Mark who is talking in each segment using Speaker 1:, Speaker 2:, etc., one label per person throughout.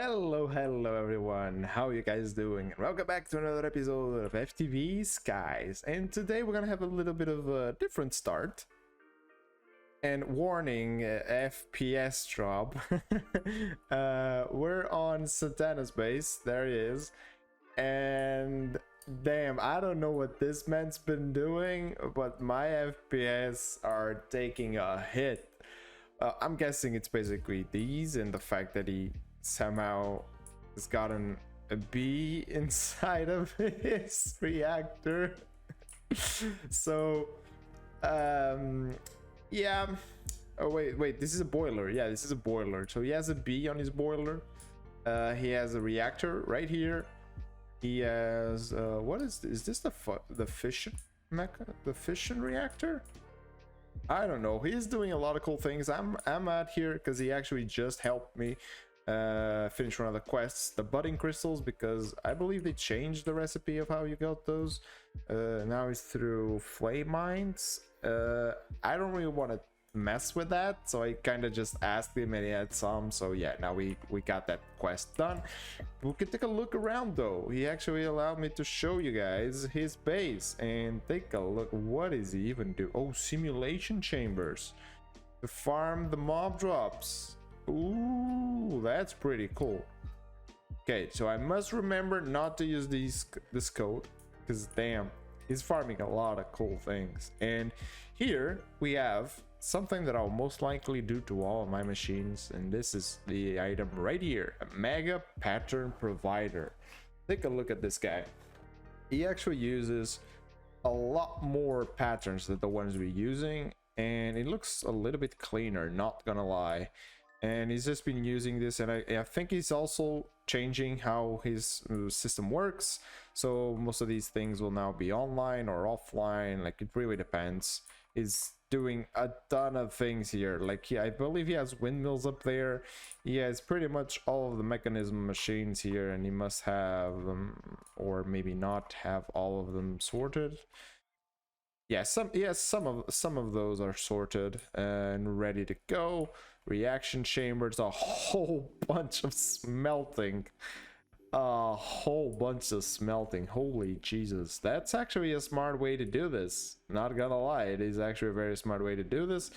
Speaker 1: Hello everyone, how you guys doing? Welcome back to another episode of FTB Skies, and today we're gonna have a little bit of a different start. And warning, FPS drop. We're on Sultana's base, there he is, and damn, I don't know what this man's been doing, but my FPS are taking a hit. I'm guessing it's basically these and the fact that he somehow has gotten a bee inside of his reactor. So yeah. Oh wait, this is a boiler. Yeah, this is a boiler. So he has a bee on his boiler. He has a reactor right here. He has what is this, the fission mecha, the fission reactor? I don't know. He's doing a lot of cool things. I'm out here because he actually just helped me finish one of the quests, the budding crystals, because I believe they changed the recipe of how you got those. Now it's through flame mines. I don't really want to mess with that, so I kind of just asked him and he had some. So yeah, now we got that quest done. We can take a look around though. He actually allowed me to show you guys his base and take a look. What does he even do? Oh, simulation chambers to farm the mob drops. Ooh, that's pretty cool. Okay, so I must remember not to use this code, because damn, he's farming a lot of cool things. And here we have something that I'll most likely do to all of my machines, and this is the item right here, a mega pattern provider. Take a look at this guy. He actually uses a lot more patterns than the ones we're using, and it looks a little bit cleaner, not gonna lie. And he's just been using this, and I think he's also changing how his system works, so most of these things will now be online or offline, like it really depends. He's doing a ton of things here, like I believe he has windmills up there. He has pretty much all of the mechanism machines here, and he must have them, or maybe not have all of them sorted. Yeah, some of those are sorted and ready to go. Reaction chambers, a whole bunch of smelting. Holy Jesus, that's actually a smart way to do this, not gonna lie. It is actually a very smart way to do this.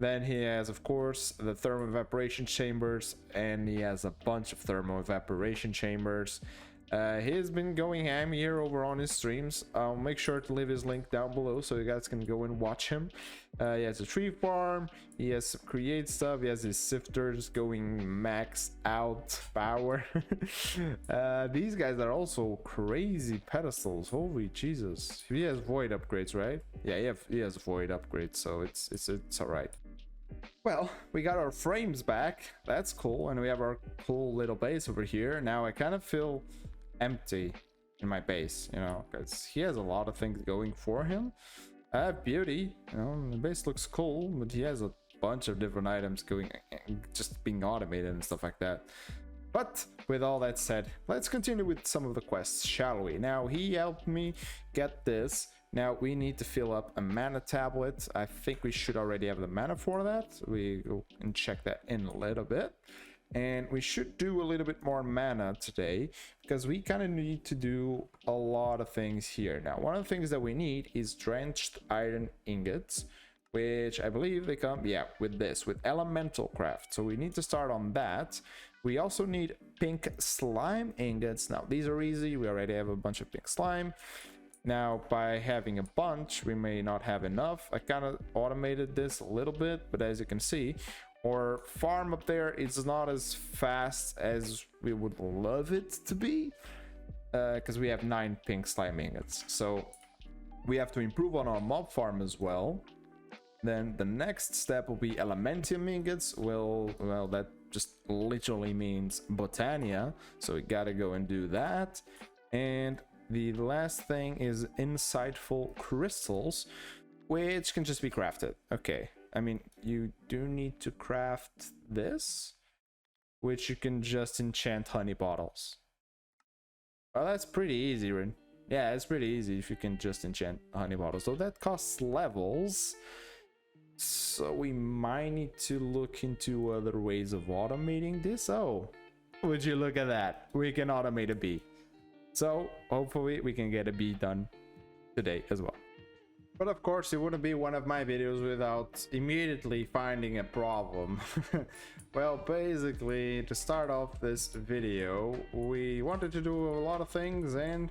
Speaker 1: Then he has, of course, the thermal evaporation chambers, and he has a bunch of thermal evaporation chambers. He's been going ham here over on his streams. I'll make sure to leave his link down below so you guys can go and watch him. He has a tree farm, he has some create stuff, he has his sifters going max out power. These guys are also crazy pedestals. Holy Jesus. He has void upgrades, right? Yeah, he has void upgrades, so it's all right. Well, we got our frames back, that's cool, and we have our cool little base over here. Now I kind of feel empty in my base, you know, because he has a lot of things going for him. I have beauty, you know, the base looks cool, but he has a bunch of different items going, just being automated and stuff like that. But with all that said, let's continue with some of the quests, shall we? Now, he helped me get this. Now we need to fill up a mana tablet. I think we should already have the mana for that. We go and check that in a little bit. And we should do a little bit more mana today, because we kind of need to do a lot of things here. Now, one of the things that we need is drenched iron ingots, which I believe they come, yeah, with this, with elemental craft. So we need to start on that. We also need pink slime ingots. Now, these are easy. We already have a bunch of pink slime. Now, by having a bunch, we may not have enough. I kind of automated this a little bit, but as you can see, our farm up there is not as fast as we would love it to be, because we have 9 pink slime ingots. So we have to improve on our mob farm as well. Then the next step will be elementium ingots. Well, that just literally means botania, so we gotta go and do that. And the last thing is insightful crystals, which can just be crafted. Okay, I mean, you do need to craft this, which you can just enchant honey bottles. Well, that's pretty easy, right? Yeah, it's pretty easy if you can just enchant honey bottles. So that costs levels. So we might need to look into other ways of automating this. Oh, Would you look at that? We can automate a bee. So hopefully we can get a bee done today as well. But of course, it wouldn't be one of my videos without immediately finding a problem. Well, basically, to start off this video, we wanted to do a lot of things, and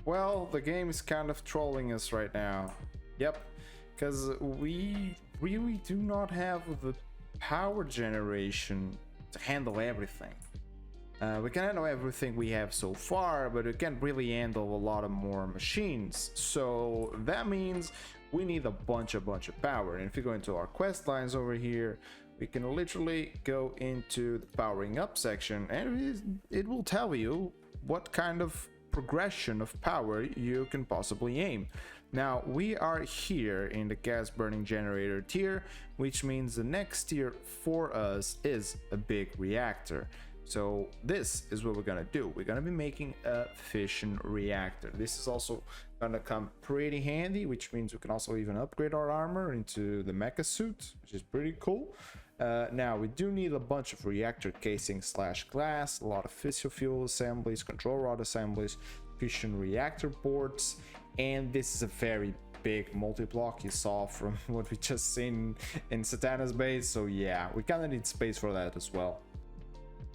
Speaker 1: well, the game is kind of trolling us right now. Yep, because we really do not have the power generation to handle everything. We can handle everything we have so far, but we can't really handle a lot of more machines. So that means we need a bunch of power. And if you go into our quest lines over here, we can literally go into the powering up section, and it will tell you what kind of progression of power you can possibly aim. Now we are here in the gas burning generator tier, which means the next tier for us is a big reactor. So this is what we're gonna do. We're gonna be making a fission reactor. This is also gonna come pretty handy, which means we can also even upgrade our armor into the mecha suit, which is pretty cool. Now we do need a bunch of reactor casing / glass, a lot of fission fuel assemblies, control rod assemblies, fission reactor boards, and this is a very big multi-block you saw from what we just seen in Sultana's base. So yeah, we kind of need space for that as well.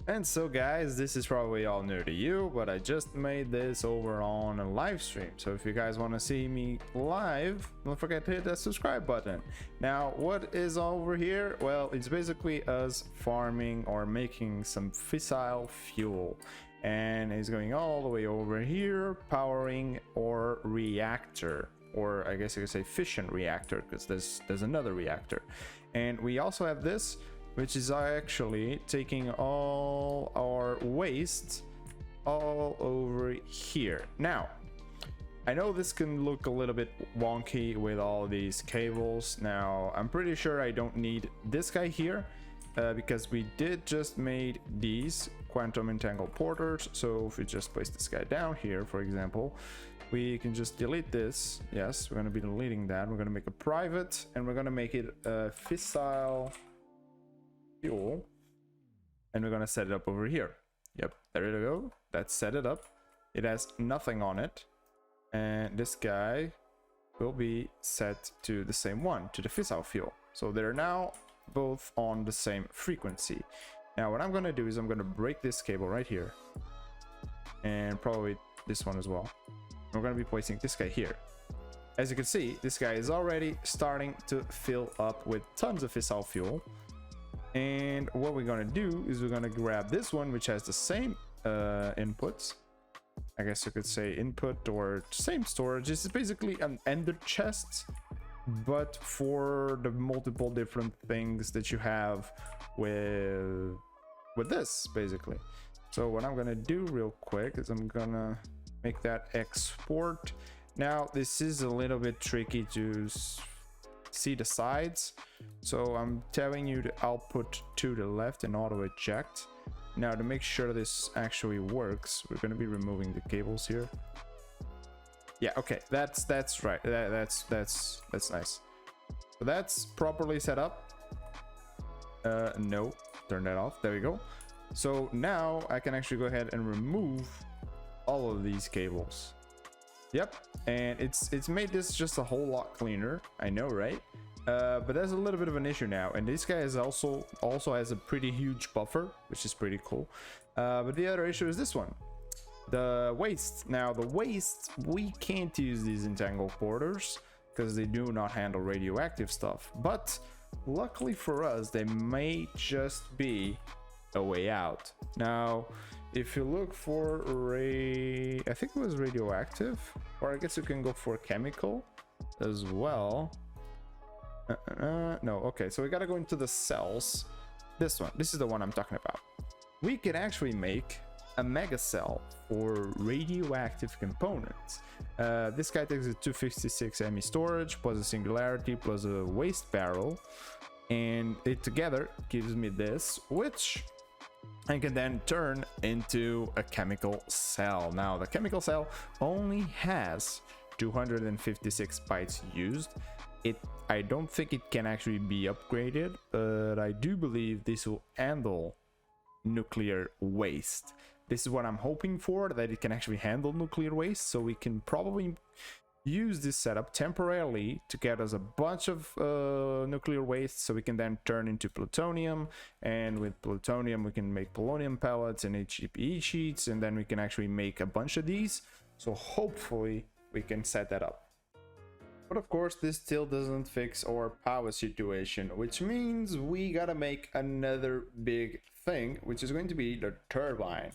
Speaker 1: And so guys, this is probably all new to you, but I just made this over on a live stream. So if you guys want to see me live, don't forget to hit that subscribe button. Now, what is over here? Well, it's basically us farming or making some fissile fuel. And it's going all the way over here, powering our reactor. Or I guess you could say fission reactor, because there's another reactor. And we also have this, which is actually taking all our waste all over here. Now, I know this can look a little bit wonky with all these cables. Now, I'm pretty sure I don't need this guy here because we did just made these quantum entangled porters. So if we just place this guy down here, for example, we can just delete this. Yes, we're going to be deleting that. We're going to make a private, and we're going to make it a fissile fuel, and we're gonna set it up over here. Yep, there you go. That's set it up. It has nothing on it, and this guy will be set to the same one, to the fissile fuel. So they're now both on the same frequency. Now what I'm gonna do is I'm gonna break this cable right here, and probably this one as well. We're gonna be placing this guy here. As you can see, this guy is already starting to fill up with tons of fissile fuel. And what we're gonna do is we're gonna grab this one, which has the same inputs. I guess you could say input or same storage. This is basically an ender chest, but for the multiple different things that you have with this, basically. So what I'm gonna do real quick is I'm gonna make that export. Now this is a little bit tricky to see the sides, so I'm telling you to output to the left and auto eject. Now to make sure this actually works, we're going to be removing the cables here. Yeah, okay, that's right. That's nice. So that's properly set up. No, turn that off. There we go. So now I can actually go ahead and remove all of these cables. Yep, and it's made this just a whole lot cleaner. I know, right? But there's a little bit of an issue now, and this guy is also has a pretty huge buffer, which is pretty cool. But the other issue is this one, the waste. Now the waste, we can't use these entangled porters because they do not handle radioactive stuff. But luckily for us, they may just be a way out. Now, if you look for I think it was radioactive, or I guess you can go for chemical as well. No, okay, so we gotta go into the cells. This is the one I'm talking about. We can actually make a mega cell for radioactive components. This guy takes a 256 ME storage plus a singularity plus a waste barrel, and it together gives me this, which I can then turn into a chemical cell. Now the chemical cell only has 256 bytes used. I don't think it can actually be upgraded, but I do believe this will handle nuclear waste. This is what I'm hoping for, that it can actually handle nuclear waste, so we can probably use this setup temporarily to get us a bunch of nuclear waste, so we can then turn into plutonium, and with plutonium we can make polonium pellets and HEPE sheets, and then we can actually make a bunch of these. So hopefully we can set that up. But of course this still doesn't fix our power situation, which means we gotta make another big thing, which is going to be the turbine.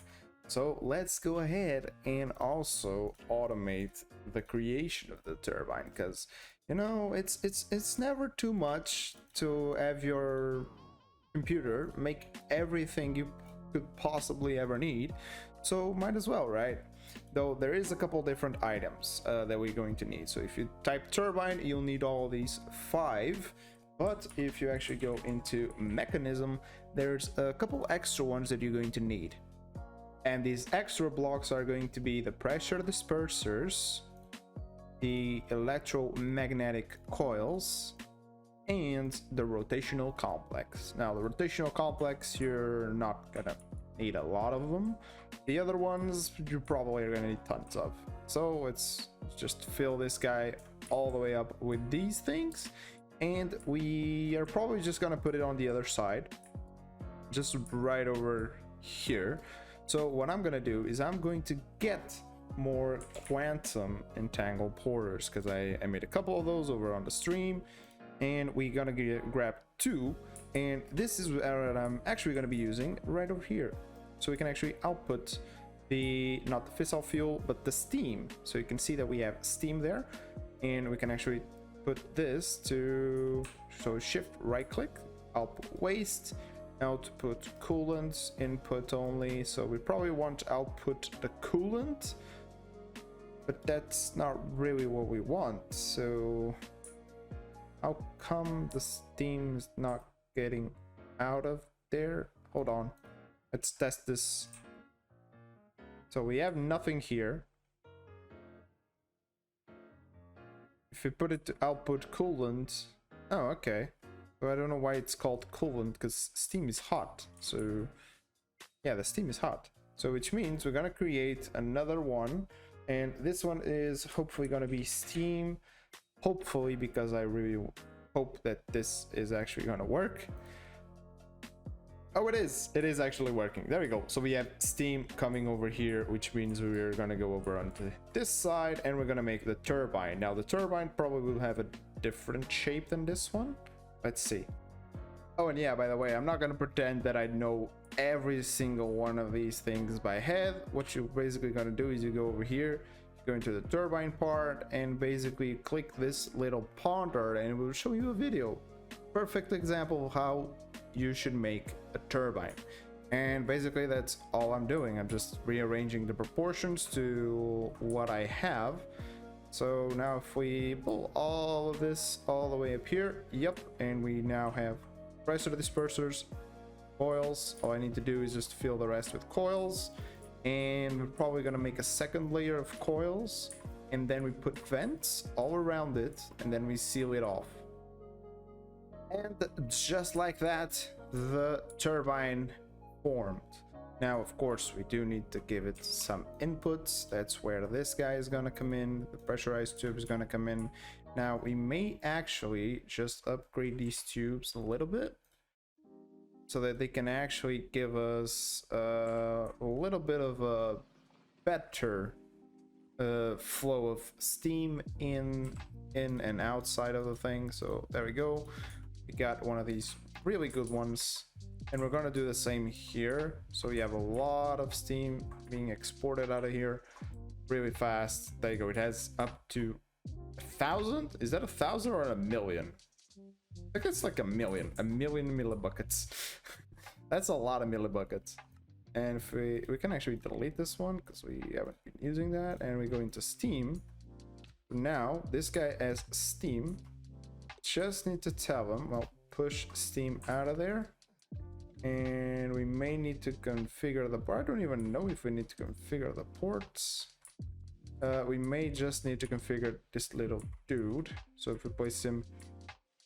Speaker 1: So let's go ahead and also automate the creation of the turbine, because you know it's never too much to have your computer make everything you could possibly ever need, so might as well, right? Though there is a couple different items that we're going to need. So if you type turbine, you'll need all these 5, but if you actually go into mechanism, there's a couple extra ones that you're going to need. And these extra blocks are going to be the pressure dispersers, the electromagnetic coils, and the rotational complex. Now the rotational complex, you're not gonna need a lot of them. The other ones you probably are gonna need tons of. So let's just fill this guy all the way up with these things, and we are probably just gonna put it on the other side, just right over here. So what I'm gonna do is I'm going to get more quantum entangled porters, because I made a couple of those over on the stream, and we're gonna grab 2, and this is what I'm actually gonna be using right over here. So we can actually output the, not the fissile fuel, but the steam. So you can see that we have steam there, and we can actually put this to, so shift right click, output waste, output coolant, input only. So we probably want to output the coolant, but that's not really what we want. So how come the steam is not getting out of there? Hold on, let's test this. So we have nothing here. If we put it to output coolant, oh okay. So I don't know why it's called coolant, because steam is hot. So yeah, the steam is hot. So which means we're gonna create another one, and this one is hopefully gonna be steam. Hopefully, because I really hope that this is actually gonna work. Oh, it is actually working. There we go. So we have steam coming over here, which means we're gonna go over onto this side, and we're gonna make the turbine. Now the turbine probably will have a different shape than this one. Let's see. Oh, and yeah, by the way, I'm not gonna pretend that I know every single one of these things by head. What you're basically gonna do is you go over here, go into the turbine part, and basically click this little ponder, and it will show you a video. Perfect example of how you should make a turbine. And basically that's all I'm doing. I'm just rearranging the proportions to what I have. So now if we pull all of this all the way up here, yep, and we now have pressure dispersers, coils. All I need to do is just fill the rest with coils, and we're probably gonna make a second layer of coils, and then we put vents all around it, and then we seal it off. And just like that, the turbine formed. Now, of course, we do need to give it some inputs. That's where this guy is gonna come in. The pressurized tube is gonna come in. Now, we may actually just upgrade these tubes a little bit so that they can actually give us a little bit of a better flow of steam in and outside of the thing. So there we go. We got one of these really good ones. And we're gonna do the same here. So you have a lot of steam being exported out of here really fast. There you go. It has up to 1,000. Is that 1,000 or 1,000,000? I think it's like a million millibuckets. That's a lot of millibuckets. And if we can actually delete this one because we haven't been using that, and we go into steam. Now this guy has steam. Just need to tell him, well, push steam out of there. And we may need to configure the port. I don't even know if we need to configure the ports. We may just need to configure this little dude. So if we place him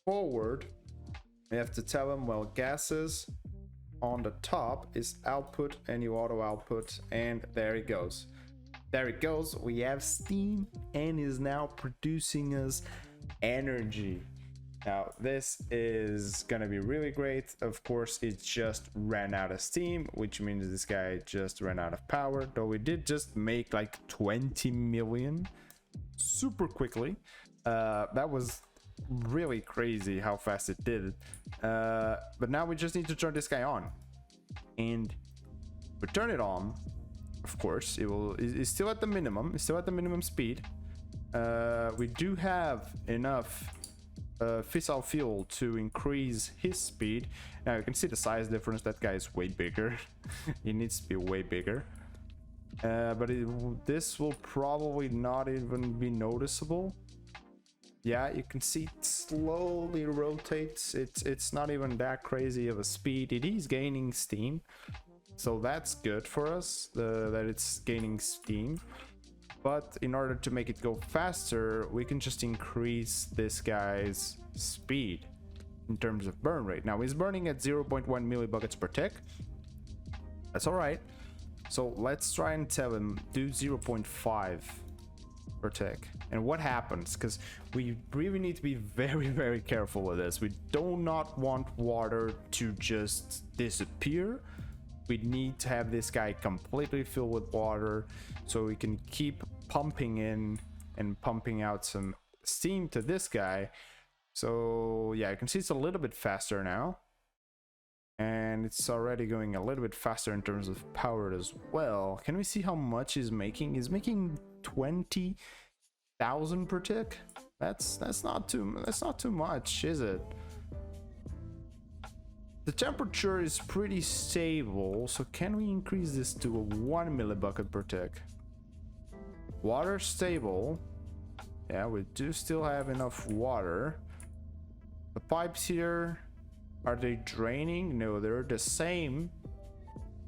Speaker 1: forward, we have to tell him, well, gases on the top is output, and you auto output, and there it goes. There it goes. We have steam and is now producing us energy. Now this is gonna be really great. Of course, it just ran out of steam, which means this guy just ran out of power, though we did just make like 20 million super quickly. That was really crazy how fast it did. But now we just need to turn this guy on, and we turn it on. Of course, it's still at the minimum. It's still at the minimum speed. We do have enough fissile fuel to increase his speed. Now you can see the size difference. That guy is way bigger. He needs to be way bigger. But this will probably not even be noticeable. Yeah, you can see it slowly rotates. It's not even that crazy of a speed. It is gaining steam, so that's good for us, that it's gaining steam. But in order to make it go faster, we can just increase this guy's speed in terms of burn rate. Now he's burning at 0.1 millibuckets per tick. That's all right. So let's try and tell him do 0.5 per tick. And what happens? Because we really need to be very, very careful with this. We do not want water to just disappear. We need to have this guy completely filled with water so we can keep pumping in and pumping out some steam to this guy. So yeah, you can see it's a little bit faster now, and it's already going a little bit faster in terms of power as well. Can we see how much he's making? He's making 20,000 per tick. That's not too much, is it? The temperature is pretty stable, so can we increase this to a 1 millibucket per tick? Water stable. Yeah, we do still have enough water. The pipes here, are they draining? No, they're the same.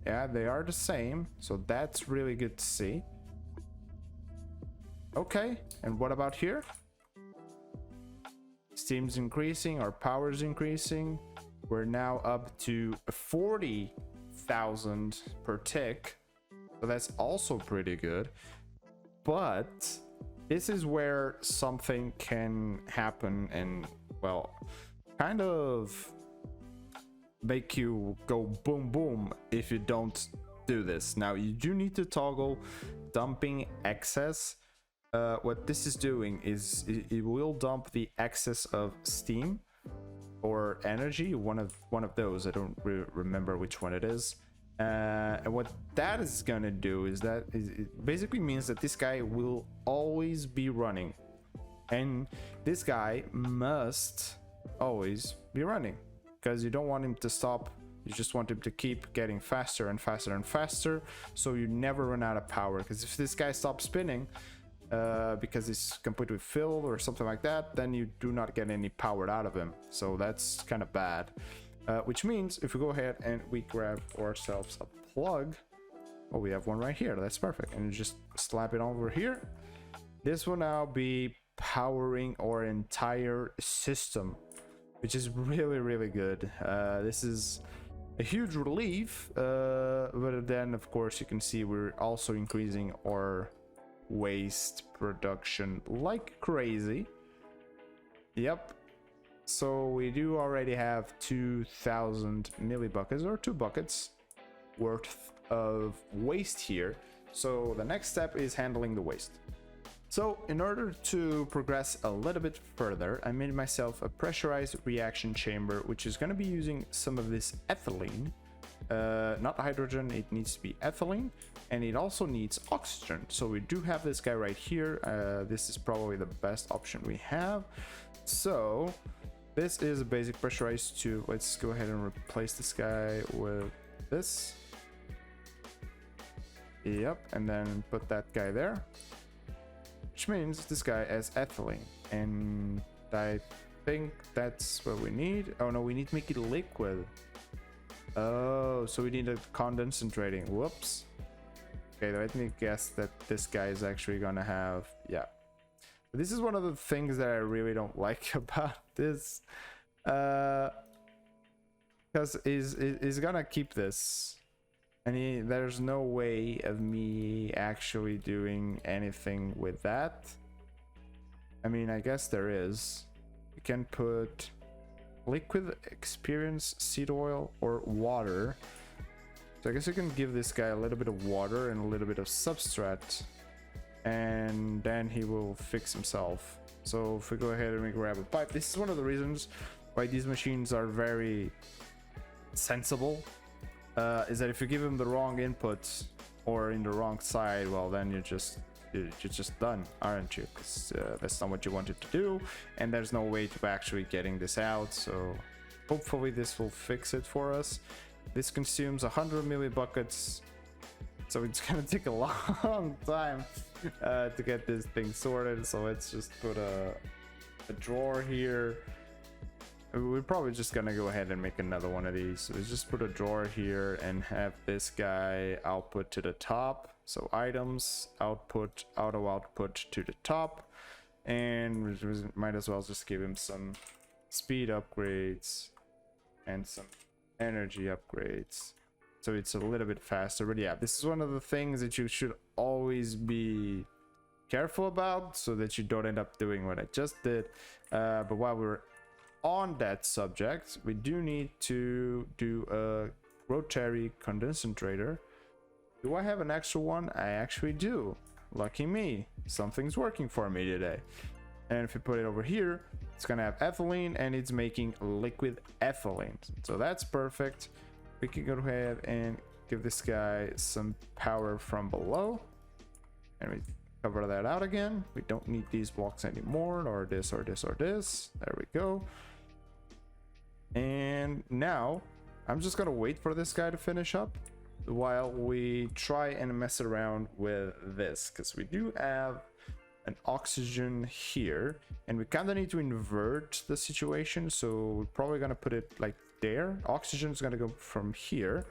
Speaker 1: Yeah, they are the same, so that's really good to see. Okay, and what about here? Steam's increasing, our power's increasing. We're now up to 40,000 per tick, so that's also pretty good. But this is where something can happen and, well, kind of make you go boom boom if you don't do this. Now you do need to toggle dumping excess. What this is doing is it will dump the excess of steam or energy, one of those. I don't remember which one it is. And what that is gonna do is that it basically means that this guy will always be running, and this guy must always be running because you don't want him to stop. You just want him to keep getting faster and faster and faster, so you never run out of power. Because if this guy stops spinning because it's completely filled or something like that, then you do not get any power out of him, so that's kind of bad. Which means if we go ahead and we grab ourselves a plug, oh, we have one right here, that's perfect, and you just slap it over here. This will now be powering our entire system, which is really, really good. This is a huge relief, but then of course you can see we're also increasing our waste production like crazy. Yep. So we do already have 2,000 millibuckets, or 2 buckets worth of waste here. So the next step is handling the waste. So in order to progress a little bit further, I made myself a pressurized reaction chamber, which is going to be using some of this ethylene. Not hydrogen, it needs to be ethylene, and it also needs oxygen. So we do have this guy right here. This is probably the best option we have. So this is a basic pressurized tube. Let's go ahead and replace this guy with this. Yep, and then put that guy there, which means this guy has ethylene, and I think that's what we need. Oh no, we need to make it liquid. Oh, so we need a concentrating. Whoops. Okay, let me guess that this guy is actually gonna have, yeah. This is one of the things that I really don't like about this. because he's gonna keep this, and there's no way of me actually doing anything with that. I mean, I guess there is. You can put liquid experience, seed oil, or water. So I guess you can give this guy a little bit of water and a little bit of substrate, and then he will fix himself. So if we go ahead and we grab a pipe, this is one of the reasons why these machines are very sensible, is that if you give them the wrong inputs or in the wrong side, well, then you're just done, aren't you? Because that's not what you wanted to do, and there's no way to actually getting this out. So hopefully this will fix it for us. This consumes 100 millibuckets, so it's gonna take a long time to get this thing sorted. So let's just put a drawer here. We're probably just gonna go ahead and make another one of these. So let's just put a drawer here and have this guy output to the top. So items, output, auto output to the top, and we might as well just give him some speed upgrades and some energy upgrades, so it's a little bit faster. But yeah, this is one of the things that you should always be careful about, so that you don't end up doing what I just did. But while we're on that subject, we do need to do a rotary condensator. Do I have an extra one? I actually do. Lucky me, something's working for me today. And if you put it over here, it's gonna have ethylene, and it's making liquid ethylene. So that's perfect. We can go ahead and give this guy some power from below, and we cover that out again. We don't need these blocks anymore, or this, or this, or this. There we go. And now I'm just gonna wait for this guy to finish up while we try and mess around with this, because we do have an oxygen here, and we kind of need to invert the situation. So we're probably gonna put it like there. Oxygen is gonna go from here,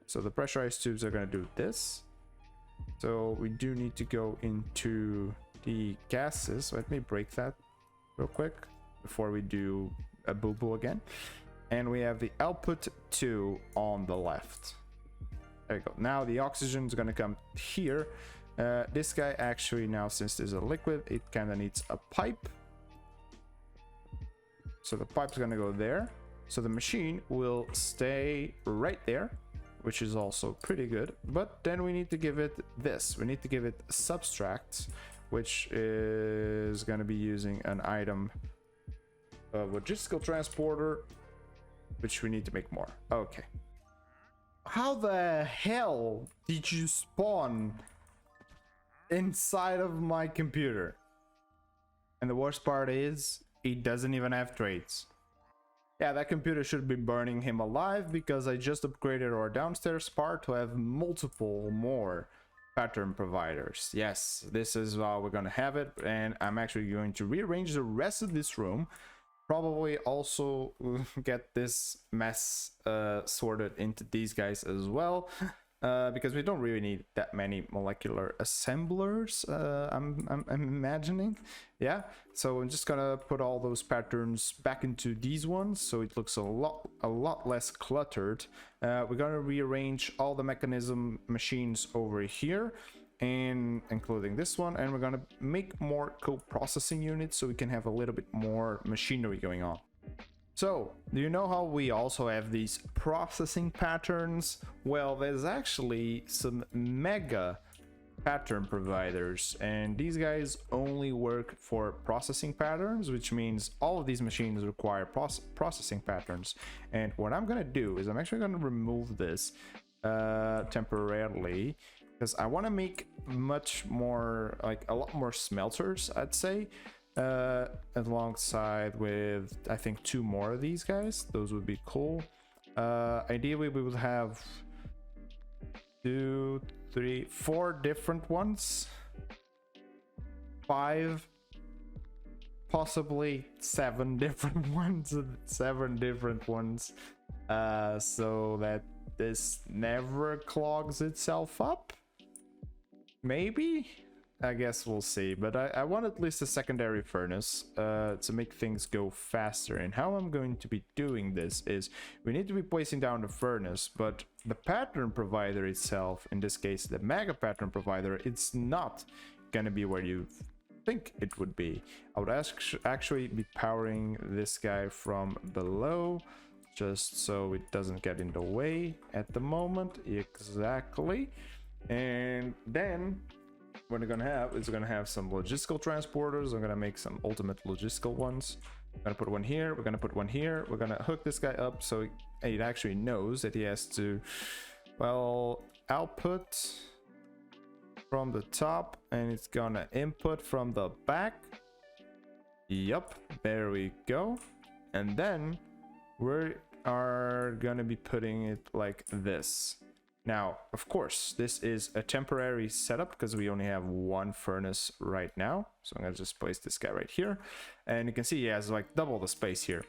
Speaker 1: so the pressurized tubes are gonna do this. So we do need to go into the gases. Let me break that real quick before we do a boo-boo again. And we have the output 2 on the left. There you go. Now the oxygen is gonna come here. This guy actually, now since there's a liquid, it kind of needs a pipe. So the pipe's gonna go there. So the machine will stay right there, which is also pretty good. But then we need to give it this. We need to give it subtract, which is gonna be using an item, logistical transporter, which we need to make more. Okay. How the hell did you spawn inside of my computer? And the worst part is, he doesn't even have traits. Yeah, that computer should be burning him alive, because I just upgraded our downstairs part to have multiple more pattern providers. Yes, this is how we're gonna have it, and I'm actually going to rearrange the rest of this room. Probably also get this mess sorted into these guys as well, because we don't really need that many molecular assemblers, I'm imagining. Yeah, so I'm just gonna put all those patterns back into these ones, so it looks a lot less cluttered. We're gonna rearrange all the mechanism machines over here, and including this one, and we're gonna make more co-processing units so we can have a little bit more machinery going on. So, do you know how we also have these processing patterns? Well, there's actually some mega pattern providers, and these guys only work for processing patterns, which means all of these machines require processing patterns. And what I'm gonna do is I'm actually gonna remove this temporarily, because I want to make much more, like a lot more smelters, I'd say, alongside with, I think, 2 more of these guys. Those would be cool. Ideally we would have 2, 3, 4 different ones, 5, possibly 7 different ones, so that this never clogs itself up. Maybe I guess we'll see. But I want at least a secondary furnace to make things go faster. And how I'm going to be doing this is we need to be placing down the furnace, but the pattern provider itself, in this case the mega pattern provider, it's not gonna be where you think it would be. I would actually be powering this guy from below, just so it doesn't get in the way at the moment. Exactly. And then what we're gonna have is we're gonna have some logistical transporters. I'm gonna make some ultimate logistical ones. I'm gonna put one here, we're gonna put one here, we're gonna hook this guy up so it actually knows that he has to, well, output from the top and it's gonna input from the back. Yep, there we go. And then we are gonna be putting it like this. Now, of course, this is a temporary setup because we only have one furnace right now. So I'm gonna just place this guy right here. And you can see he has like double the space here.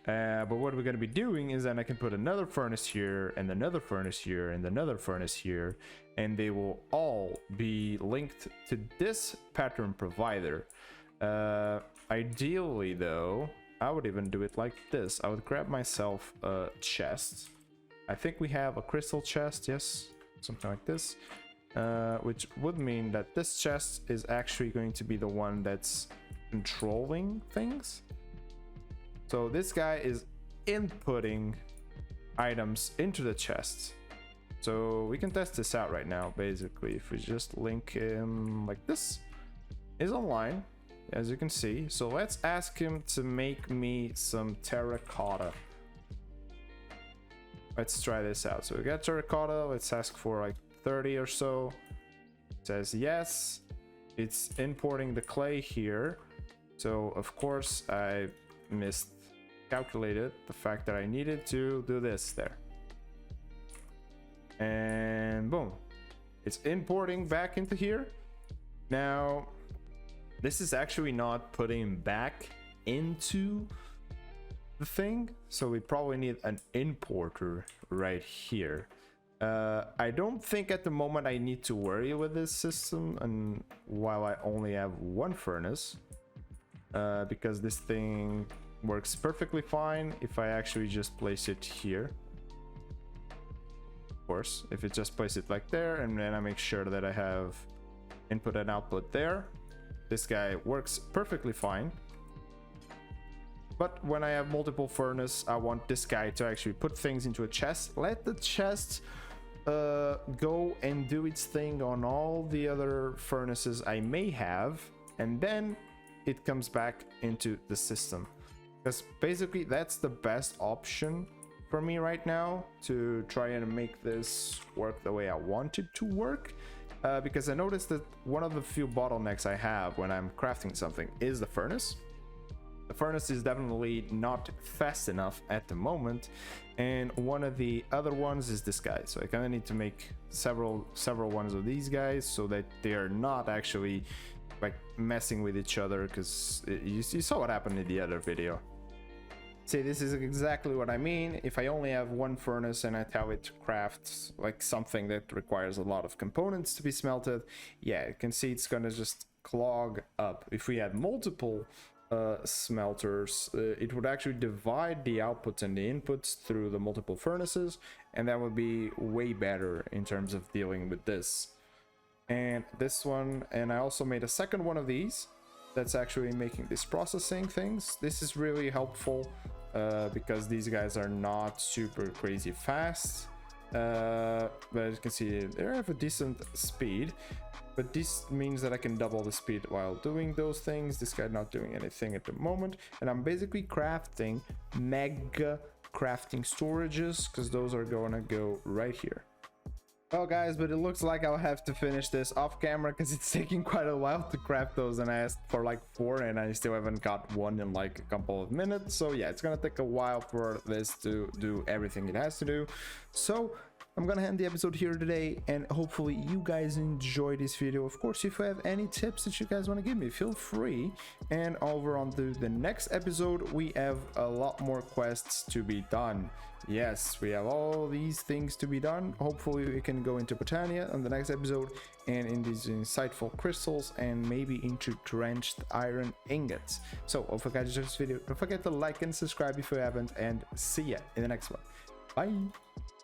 Speaker 1: But what we're gonna be doing is then I can put another furnace here and another furnace here and another furnace here. And they will all be linked to this pattern provider. Ideally though, I would even do it like this. I would grab myself a chest. I think we have a crystal chest, yes, something like this, which would mean that this chest is actually going to be the one that's controlling things. So this guy is inputting items into the chest. So we can test this out right now, basically. If we just link him like this, he's online, as you can see. So let's ask him to make me some terracotta. Let's try this out. So we got terracotta. Let's ask for like 30 or so. It says yes. It's importing the clay here. So of course I miscalculated the fact that I needed to do this there. And boom. It's importing back into here. Now, this is actually not putting back into the thing, so we probably need an importer right here. I don't think at the moment I need to worry with this system, and while I only have one furnace, because this thing works perfectly fine if I actually just place it here. Of course, if it just place it like there, and then I make sure that I have input and output there, this guy works perfectly fine. But when I have multiple furnace, I want this guy to actually put things into a chest. Let the chest go and do its thing on all the other furnaces I may have. And then it comes back into the system. Because basically that's the best option for me right now to try and make this work the way I want it to work. Because I noticed that one of the few bottlenecks I have when I'm crafting something is the furnace. The furnace is definitely not fast enough at the moment, and one of the other ones is this guy. So I kind of need to make several ones of these guys so that they are not actually like messing with each other, because you saw what happened in the other video. See, this is exactly what I mean. If I only have one furnace and I tell it to craft like something that requires a lot of components to be smelted, yeah, you can see it's gonna just clog up. If we had multiple smelters, it would actually divide the outputs and the inputs through the multiple furnaces, and that would be way better in terms of dealing with this. And this one, and I also made a second one of these that's actually making this processing things. This is really helpful because these guys are not super crazy fast, but as you can see they have a decent speed. But this means that I can double the speed while doing those things. This guy not doing anything at the moment. And I'm basically crafting mega crafting storages, because those are gonna go right here. Well guys, but it looks like I'll have to finish this off camera because it's taking quite a while to craft those, and I asked for like 4 and I still haven't got one in like a couple of minutes. So yeah, it's gonna take a while for this to do everything it has to do. So I'm gonna end the episode here today, and hopefully you guys enjoy this video. Of course, if you have any tips that you guys want to give me, feel free. And over on to the next episode, we have a lot more quests to be done. Yes, we have all these things to be done. Hopefully we can go into Botania on the next episode, and in these insightful crystals, and maybe into drenched iron ingots. So hope you guys enjoyed this video. Don't forget to like and subscribe if you haven't, and see ya in the next one. Bye.